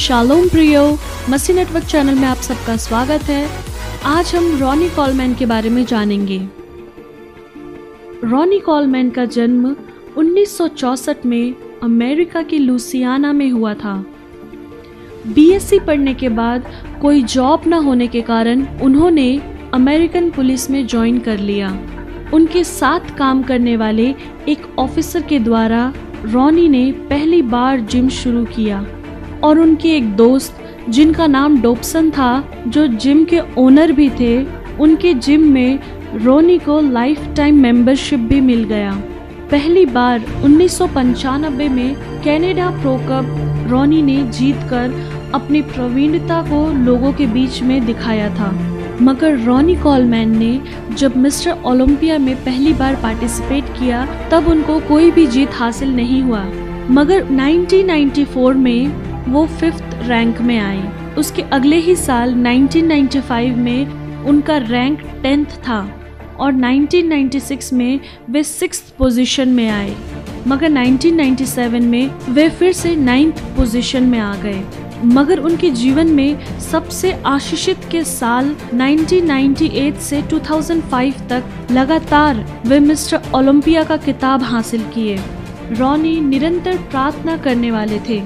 Shalom प्रियो, मसीह network channel में आप सबका स्वागत है। आज हम रॉनी कॉलमैन के बारे में जानेंगे। रॉनी कॉलमैन का जन्म 1964 में अमेरिका के लुसियाना में हुआ था। बीएससी पढ़ने के बाद कोई जॉब न होने के कारण उन्होंने अमेरिकन पुलिस में ज्वाइन कर लिया। उनके साथ काम करने वाले एक ऑफिसर के द्वारा रॉनी ने पहली बार जिम शुरू किया और उनके एक दोस्त जिनका नाम डॉबसन था, जो जिम के ओनर भी थे, उनके जिम में रॉनी को लाइफ टाइम मेंबरशिप भी मिल गया। पहली बार 1995 में कनाडा प्रो कप रॉनी ने जीतकर अपनी प्रवीणता को लोगों के बीच में दिखाया था। मगर रॉनी कॉलमैन ने जब मिस्टर ओलंपिया में पहली बार पार्टिसिपेट किया तब उनको कोई भी जीत हासिल नहीं हुआ। मगर 1994 में वो 5th रैंक में आए। उसके अगले ही साल 1995 में उनका रैंक 10th था और 1996 में वे 6th पोजीशन में आए। मगर 1997 में वे फिर से 9th पोजीशन में आ गए। मगर उनके जीवन में सबसे आशीषित के साल 1998 से 2005 तक लगातार वे मिस्टर ओलंपिया का खिताब हासिल किए। रॉनी निरंतर प्रार्थना करने वाले थे।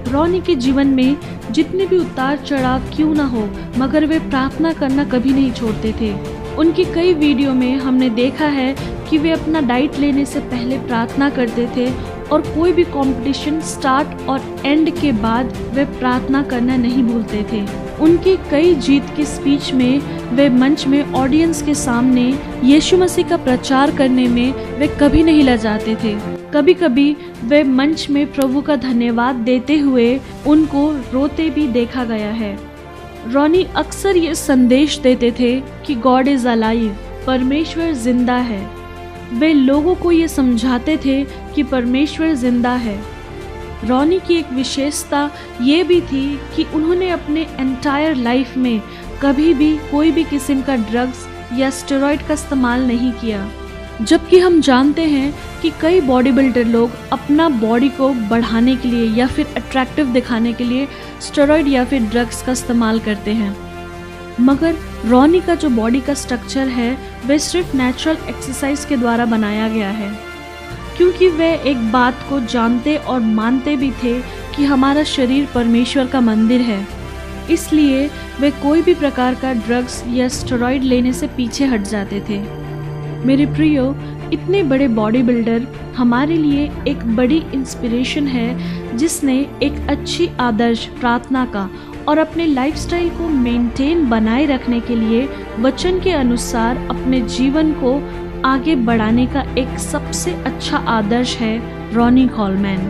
रॉनी के जीवन में जितने भी उतार चढ़ाव क्यों ना हो, मगर वे प्रार्थना करना कभी नहीं छोड़ते थे। उनकी कई वीडियो में हमने देखा है कि वे अपना डाइट लेने से पहले प्रार्थना करते थे और कोई भी कंपटीशन स्टार्ट और एंड के बाद वे प्रार्थना करना नहीं भूलते थे। उनकी कई जीत की स्पीच में वे मंच में ऑडियंस के सामने यीशु मसीह का प्रचार करने में वे कभी नहीं लजाते थे। कभी कभी वे मंच में प्रभु का धन्यवाद देते हुए उनको रोते भी देखा गया है। रॉनी अक्सर ये संदेश देते थे कि गॉड इज अलाइव, परमेश्वर जिंदा है। वे लोगों को ये समझाते थे कि परमेश्वर जिंदा है। रॉनी की एक विशेषता ये भी थी कि उन्होंने अपने एंटायर लाइफ में कभी भी कोई भी किस्म का ड्रग्स या स्टेरॉइड का इस्तेमाल नहीं किया। जबकि हम जानते हैं कि कई बॉडी बिल्डर लोग अपना बॉडी को बढ़ाने के लिए या फिर अट्रैक्टिव दिखाने के लिए स्टेरॉइड या फिर ड्रग्स का इस्तेमाल करते हैं। मगर रॉनी का जो बॉडी का स्ट्रक्चर है वह सिर्फ नेचुरल एक्सरसाइज के द्वारा बनाया गया है, क्योंकि वे एक बात को जानते और मानते भी थे कि हमारा शरीर परमेश्वर का मंदिर है। इसलिए वे कोई भी प्रकार का ड्रग्स या स्टेरॉइड लेने से पीछे हट जाते थे। मेरे प्रियो, इतने बड़े बॉडी बिल्डर हमारे लिए एक बड़ी इंस्पिरेशन है, जिसने एक अच्छी आदर्श प्रार्थना का और अपने लाइफस्टाइल को मेंटेन बनाए रखने के लिए वचन के अनुसार अपने जीवन को आगे बढ़ाने का एक सबसे अच्छा आदर्श है रॉनी कॉलमैन।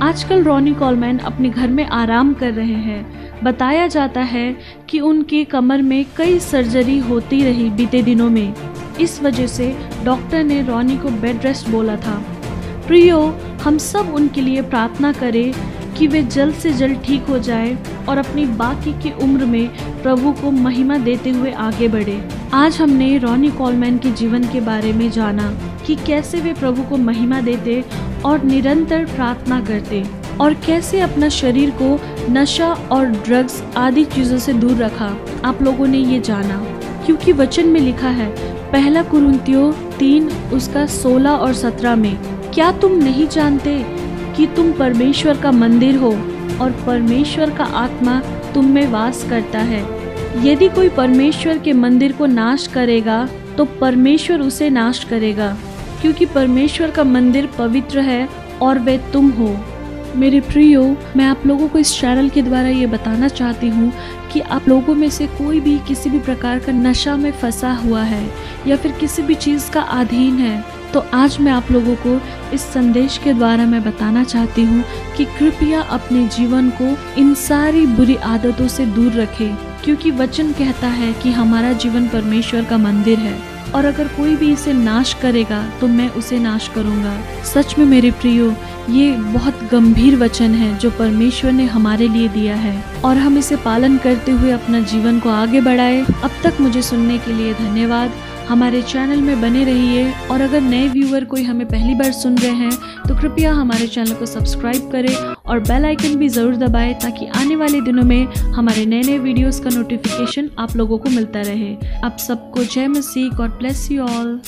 आजकल रॉनी कॉलमैन अपने घर में आराम कर रहे हैं। बताया जाता है कि उनके कमर में कई सर्जरी होती रही बीते दिनों में। इस वजह से डॉक्टर ने रॉनी को बेड रेस्ट बोला था। प्रियो, हम सब उनके लिए प्रार्थना करें कि वे जल्द से जल्द ठीक हो जाए और अपनी बाकी की उम्र में प्रभु को महिमा देते हुए आगे बढ़े। आज हमने रॉनी कॉलमैन के जीवन के बारे में जाना कि कैसे वे प्रभु को महिमा देते और निरंतर प्रार्थना करते और कैसे अपना शरीर को नशा और ड्रग्स आदि चीज़ों से दूर रखा। आप लोगों ने ये जाना क्योंकि वचन में लिखा है, पहला कुरिन्थियों 3 उसका 16 और 17 में, क्या तुम नहीं जानते कि तुम परमेश्वर का मंदिर हो और परमेश्वर का आत्मा तुम में वास करता है। यदि कोई परमेश्वर के मंदिर को नाश करेगा तो परमेश्वर उसे नाश करेगा, क्योंकि परमेश्वर का मंदिर पवित्र है और वे तुम हो। मेरे प्रियो, मैं आप लोगों को इस चैनल के द्वारा ये बताना चाहती हूँ कि आप लोगों में से कोई भी किसी भी प्रकार का नशा में फंसा हुआ है या फिर किसी भी चीज़ का अधीन है, तो आज मैं आप लोगों को इस संदेश के द्वारा मैं बताना चाहती हूँ कि कृपया अपने जीवन को इन सारी बुरी आदतों से दूर रखें, क्योंकि वचन कहता है कि हमारा जीवन परमेश्वर का मंदिर है और अगर कोई भी इसे नाश करेगा तो मैं उसे नाश करूँगा। सच में मेरे प्रियो, ये बहुत गंभीर वचन है जो परमेश्वर ने हमारे लिए दिया है और हम इसे पालन करते हुए अपना जीवन को आगे बढ़ाए। अब तक मुझे सुनने के लिए धन्यवाद। हमारे चैनल में बने रहिए और अगर नए व्यूअर कोई हमें पहली बार सुन रहे हैं तो कृपया हमारे चैनल को सब्सक्राइब करें और बेल आइकन भी ज़रूर दबाएं ताकि आने वाले दिनों में हमारे नए नए वीडियोस का नोटिफिकेशन आप लोगों को मिलता रहे। आप सबको जय मसीह, गॉड ब्लेस यू ऑल।